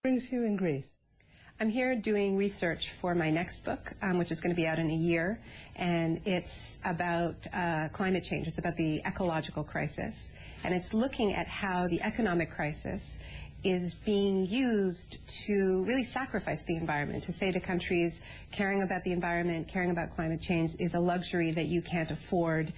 brings you in Greece? I'm here doing research for my next book, which is going to be out in a year, and it's about climate change. It's about the ecological crisis, and it's looking at how the economic crisis is being used to really sacrifice the environment, to say to countries, caring about the environment, caring about climate change is a luxury that you can't afford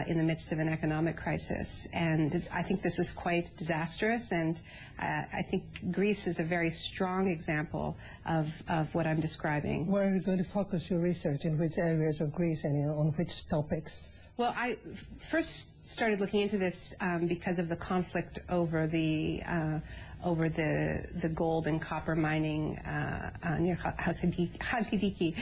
in the midst of an economic crisis. And I think this is quite disastrous, and I think Greece is a very strong example of what I'm describing. Where are you going to focus your research? In which areas of Greece and on which topics? Well, I first started looking into this because of the conflict over the gold and copper mining near Halkidiki,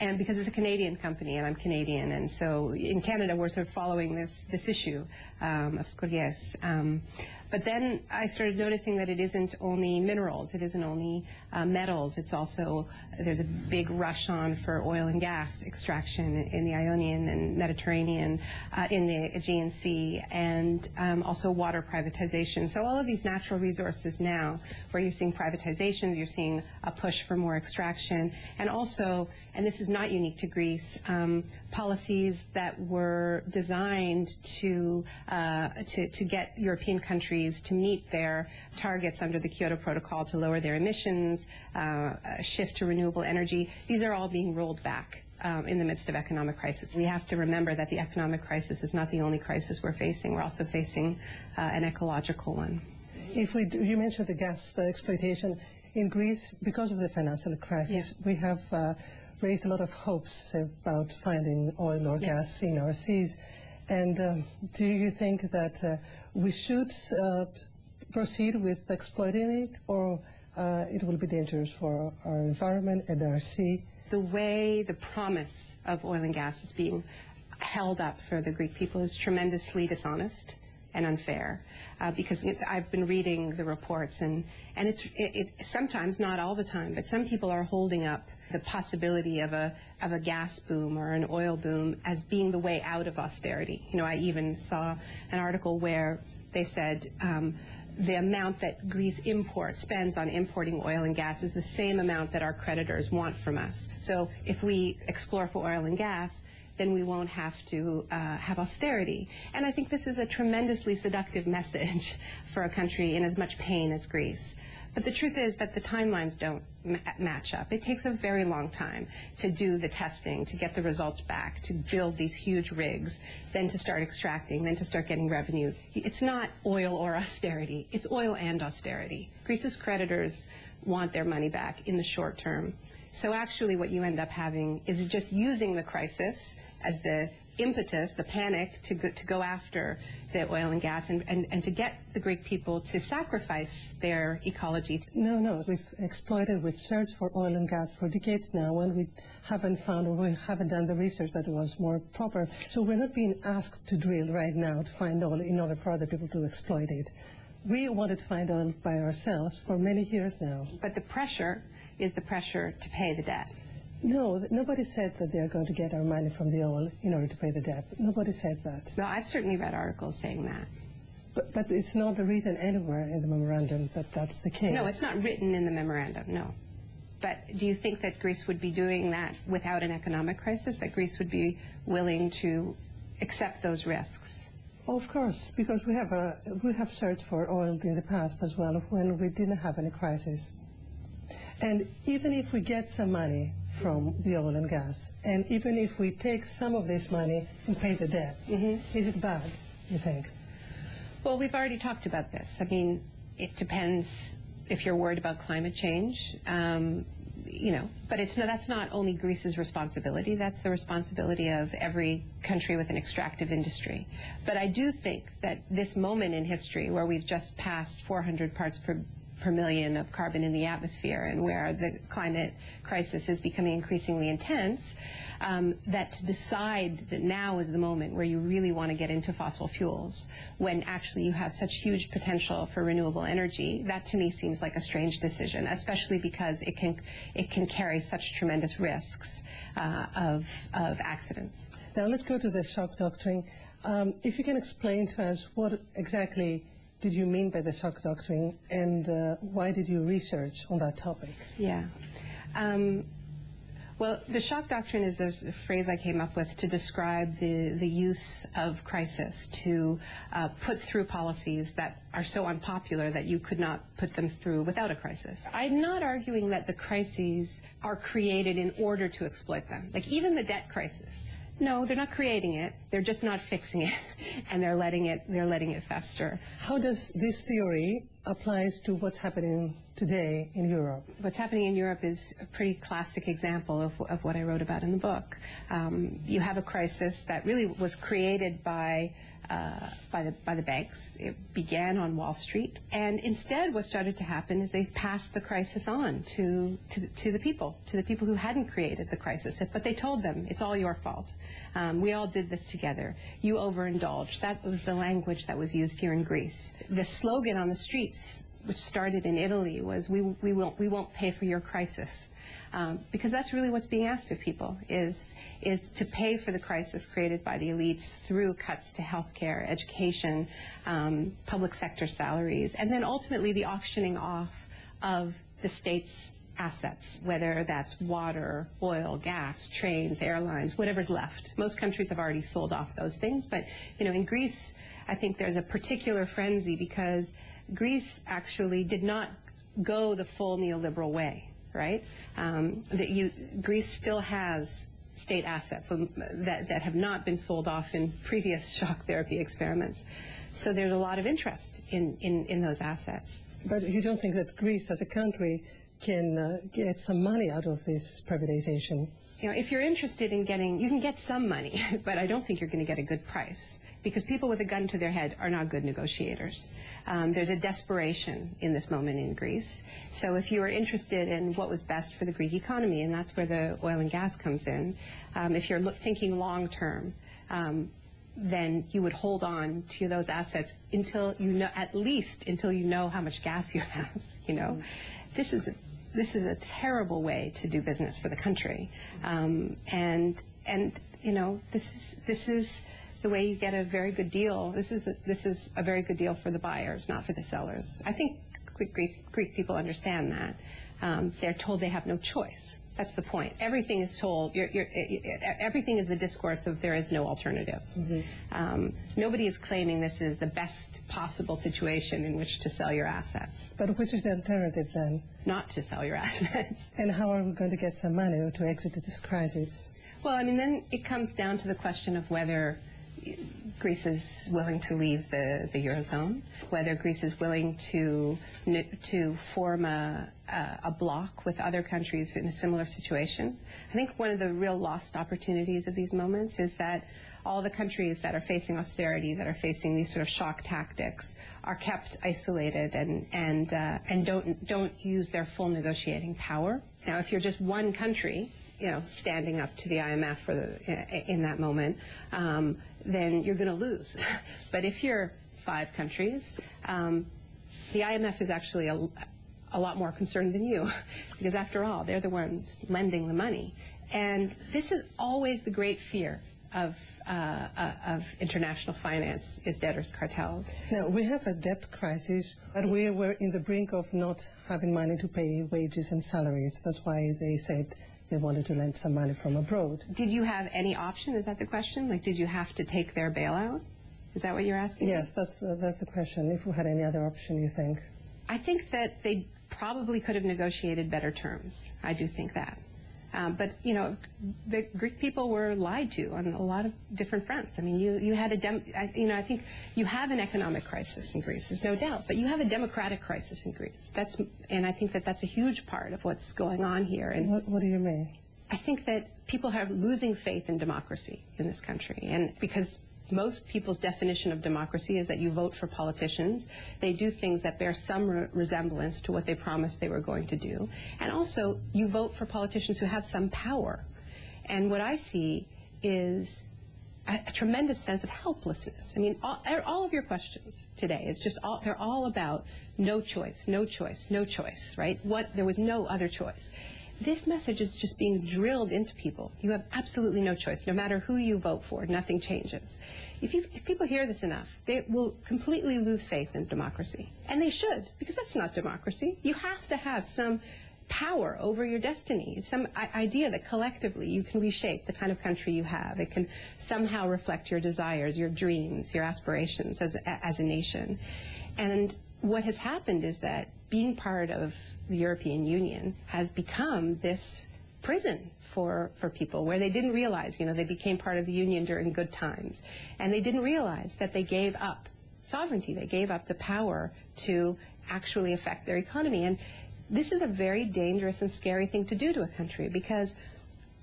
and because it's a Canadian company and I'm Canadian, and so in Canada we're sort of following this issue of scories. But then I started noticing that it isn't only minerals, it isn't only metals, it's also, there's a big rush on for oil and gas extraction in the Ionian and Mediterranean, in the Aegean Sea, and also water privatization. So all of these natural resources now, where you're seeing privatizations, you're seeing a push for more extraction, and also, and this is not unique to Greece, policies that were designed to get European countries to meet their targets under the Kyoto Protocol to lower their emissions, shift to renewable energy. These are all being rolled back in the midst of economic crisis. We have to remember that the economic crisis is not the only crisis we're facing. We're also facing an ecological one. You mentioned the gas exploitation in Greece. Because of the financial crisis, we have raised a lot of hopes about finding oil or gas in our seas. And do you think that we should proceed with exploiting it, or it will be dangerous for our environment and our sea? The way the promise of oil and gas is being held up for the Greek people is tremendously dishonest and unfair, because I've been reading the reports, and it's sometimes, not all the time, but some people are holding up the possibility of a gas boom or an oil boom as being the way out of austerity. You know, I even saw an article where they said the amount that Greece spends on importing oil and gas is the same amount that our creditors want from us. So if we explore for oil and gas, then we won't have to have austerity. And I think this is a tremendously seductive message for a country in as much pain as Greece. But the truth is that the timelines don't match up. It takes a very long time to do the testing, to get the results back, to build these huge rigs, then to start extracting, then to start getting revenue. It's not oil or austerity. It's oil and austerity. Greece's creditors want their money back in the short term. So actually what you end up having is just using the crisis as the impetus, the panic, to go after the oil and gas and to get the Greek people to sacrifice their ecology. No, we've exploited, we've searched for oil and gas for decades now, and we haven't found, or we haven't done the research that was more proper. So we're not being asked to drill right now to find oil in order for other people to exploit it. We wanted to find oil by ourselves for many years now. But the pressure is the pressure to pay the debt. No, nobody said that they're going to get our money from the oil in order to pay the debt. Nobody said that. Well, I've certainly read articles saying that. But it's not written anywhere in the memorandum that that's the case. No, it's not written in the memorandum, no. But do you think that Greece would be doing that without an economic crisis, that Greece would be willing to accept those risks? Oh, of course, because we have searched for oil in the past as well when we didn't have any crisis. And even if we get some money from the oil and gas, and even if we take some of this money and pay the debt, is it bad, you think? Well, we've already talked about this. I mean, it depends if you're worried about climate change, you know, but that's not only Greece's responsibility, that's the responsibility of every country with an extractive industry. But I do think that this moment in history where we've just passed 400 parts per million of carbon in the atmosphere, and where the climate crisis is becoming increasingly intense, that to decide that now is the moment where you really want to get into fossil fuels, when actually you have such huge potential for renewable energy, that to me seems like a strange decision, especially because it can carry such tremendous risks of accidents. Now let's go to the shock doctrine. If you can explain to us what exactly did you mean by the shock doctrine, and why did you research on that topic? Yeah. Well, the shock doctrine is the phrase I came up with to describe the use of crisis to put through policies that are so unpopular that you could not put them through without a crisis. I'm not arguing that the crises are created in order to exploit them. Like even the debt crisis. No, they're not creating it. They're just not fixing it, and they're letting it fester. How does this theory applies to what's happening today in Europe? What's happening in Europe is a pretty classic example of what I wrote about in the book. You have a crisis that really was created by the banks. It began on Wall Street, and instead what started to happen is they passed the crisis on to the people who hadn't created the crisis, but they told them, it's all your fault. We all did this together. You overindulged. That was the language that was used here in Greece. The slogan on the streets, which started in Italy, was we won't pay for your crisis. Because that's really what's being asked of people, is to pay for the crisis created by the elites through cuts to healthcare, education, public sector salaries, and then ultimately the auctioning off of the state's assets, whether that's water, oil, gas, trains, airlines, whatever's left. Most countries have already sold off those things, but in Greece, I think there's a particular frenzy because Greece actually did not go the full neoliberal way. Right? Greece still has state assets that have not been sold off in previous shock therapy experiments. So there's a lot of interest in those assets. But you don't think that Greece as a country can get some money out of this privatization? If you're interested in getting, you can get some money, but I don't think you're going to get a good price. Because people with a gun to their head are not good negotiators. There's a desperation in this moment in Greece. So if you are interested in what was best for the Greek economy, and that's where the oil and gas comes in, if you're thinking long term, then you would hold on to those assets until you know, at least until you know how much gas you have. This is a terrible way to do business for the country, and this is the way you get a very good deal. This is a very good deal for the buyers, not for the sellers. I think Greek people understand that. They're told they have no choice. That's the point. Everything is told. Everything is the discourse of there is no alternative. Mm-hmm. Nobody is claiming this is the best possible situation in which to sell your assets. But which is the alternative then? Not to sell your assets. And how are we going to get some money to exit this crisis? Well, I mean, then it comes down to the question of whether Greece is willing to leave the Eurozone, whether Greece is willing to form a bloc with other countries in a similar situation. I think one of the real lost opportunities of these moments is that all the countries that are facing austerity, that are facing these sort of shock tactics, are kept isolated and don't use their full negotiating power. Now, if you're just one country, standing up to the IMF in that moment, then you're going to lose. But if you're 5 countries, the IMF is actually a lot more concerned than you, because after all, they're the ones lending the money. And this is always the great fear of international finance, is debtors' cartels. Now, we have a debt crisis, and we were in the brink of not having money to pay wages and salaries. That's why they said they wanted to lend some money from abroad. Did you have any option? Is that the question? Like, did you have to take their bailout? Is that what you're asking? Yes, that's the question. If we had any other option, you think? I think that they probably could have negotiated better terms. I do think that. But, the Greek people were lied to on a lot of different fronts. I mean, you had I think you have an economic crisis in Greece, there's no doubt, but you have a democratic crisis in Greece. And I think that that's a huge part of what's going on here. And what do you mean? I think that people are losing faith in democracy in this country, and because most people's definition of democracy is that you vote for politicians. They do things that bear some resemblance to what they promised they were going to do. And also, you vote for politicians who have some power. And what I see is a tremendous sense of helplessness. I mean, all of your questions today is just they're all about no choice, no choice, no choice, right? There was no other choice. this message is just being drilled into people. You have absolutely no choice. No matter who you vote for, nothing changes. If people hear this enough, they will completely lose faith in democracy. And they should, because that's not democracy. You have to have some power over your destiny, some idea that collectively you can reshape the kind of country you have. It can somehow reflect your desires, your dreams, your aspirations as a nation. And what has happened is that being part of the European Union has become this prison for people where they didn't realize, they became part of the Union during good times. And they didn't realize that they gave up sovereignty. They gave up the power to actually affect their economy. And this is a very dangerous and scary thing to do to a country, because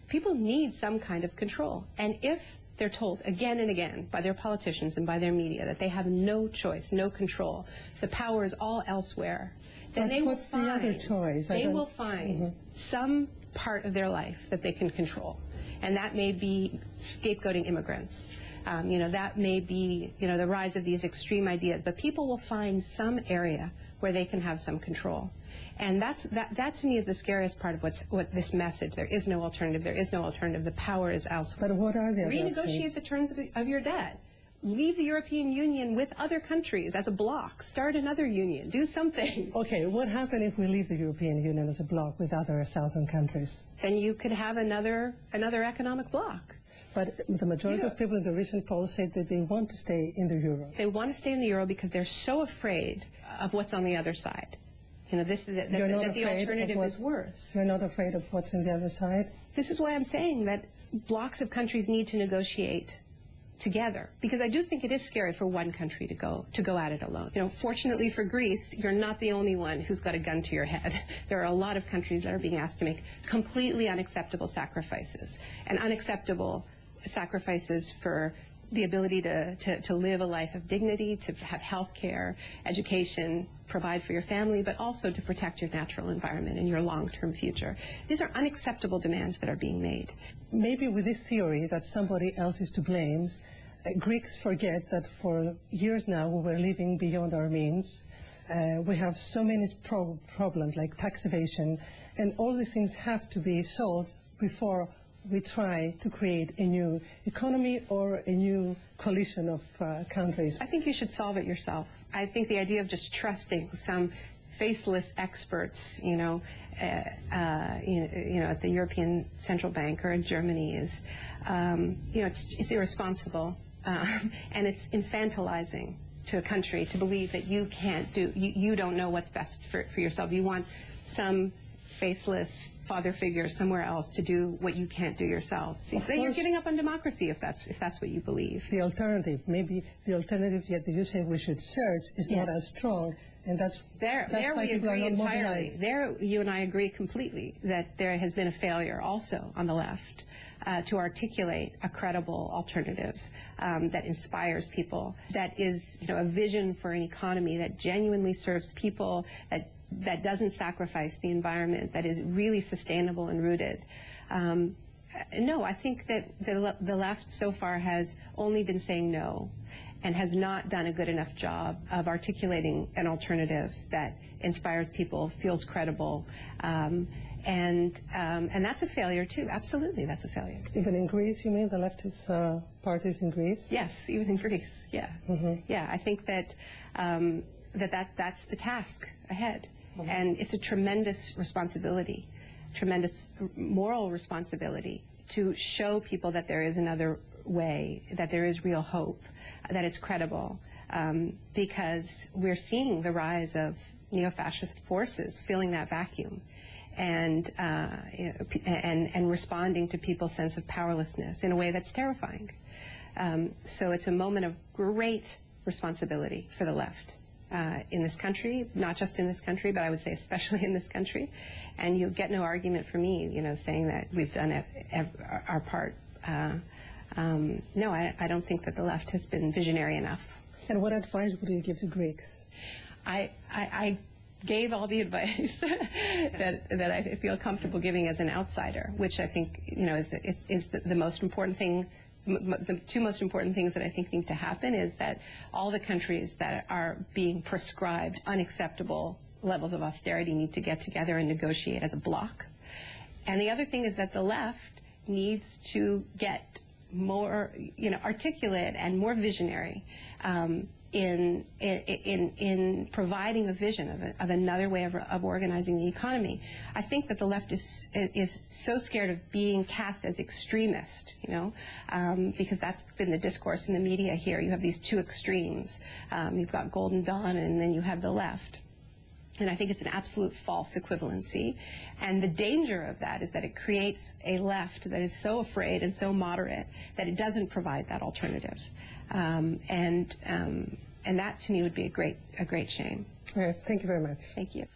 people need some kind of control. And if they're told again and again by their politicians and by their media that they have no choice, no control, the power is all elsewhere, then they will find, the other choice? They will find some part of their life that they can control. And that may be scapegoating immigrants. That may be, the rise of these extreme ideas. But people will find some area where they can have some control. And that to me is the scariest part of what this message. There is no alternative. There is no alternative. The power is elsewhere. But what are the Renegotiate the terms of your debt. Leave the European Union with other countries as a bloc. Start another union. Do something. Okay, what happens if we leave the European Union as a bloc with other southern countries? Then you could have another economic bloc. But the majority of people in the recent polls said that they want to stay in the euro. They want to stay in the euro because they're so afraid of what's on the other side. That the alternative is worse. You're not afraid of what's on the other side? This is why I'm saying that blocs of countries need to negotiate together, because I do think it is scary for one country to go at it alone. Fortunately for Greece, you're not the only one who's got a gun to your head. There are a lot of countries that are being asked to make completely unacceptable sacrifices, and unacceptable sacrifices for the ability to live a life of dignity, to have health care, education, provide for your family, but also to protect your natural environment and your long-term future. These are unacceptable demands that are being made. Maybe with this theory that somebody else is to blame, Greeks forget that for years now we were living beyond our means. We have so many problems like tax evasion, and all these things have to be solved before we try to create a new economy or a new coalition of countries. I think you should solve it yourself. I think the idea of just trusting some faceless experts, at the European Central Bank or in Germany is, it's irresponsible, and it's infantilizing to a country to believe that you don't know what's best for yourselves. You want some faceless father figure somewhere else to do what you can't do yourselves. Then you're giving up on democracy if that's what you believe. The alternative, maybe the alternative that you say we should search is not as strong, and that's why people are not mobilized. There you and I agree completely that there has been a failure also on the left to articulate a credible alternative that inspires people, that is a vision for an economy that genuinely serves people, that doesn't sacrifice the environment, that is really sustainable and rooted. No, I think that the left so far has only been saying no and has not done a good enough job of articulating an alternative that inspires people, feels credible, and that's a failure too. Absolutely, that's a failure. Even in Greece, you mean the leftist parties in Greece? Yes, even in Greece. Yeah, yeah. I think that that's the task ahead. And it's a tremendous responsibility, tremendous moral responsibility to show people that there is another way, that there is real hope, that it's credible, because we're seeing the rise of neo-fascist forces filling that vacuum and responding to people's sense of powerlessness in a way that's terrifying. So it's a moment of great responsibility for the left. In this country, not just in this country, but I would say especially in this country. And you'll get no argument from me, saying that we've done our part. No, I don't think that the left has been visionary enough. And what advice would you give to Greeks? I gave all the advice that I feel comfortable giving as an outsider, which I think, is the most important thing. The two most important things that I think need to happen is that all the countries that are being prescribed unacceptable levels of austerity need to get together and negotiate as a bloc. And the other thing is that the left needs to get more, articulate and more visionary in providing a vision of another way of organizing the economy. I think that the left is so scared of being cast as extremist, because that's been the discourse in the media here. You have these two extremes. You've got Golden Dawn, and then you have the left. And I think it's an absolute false equivalency. And the danger of that is that it creates a left that is so afraid and so moderate that it doesn't provide that alternative. And that, to me, would be a great shame. Okay, thank you very much. Thank you.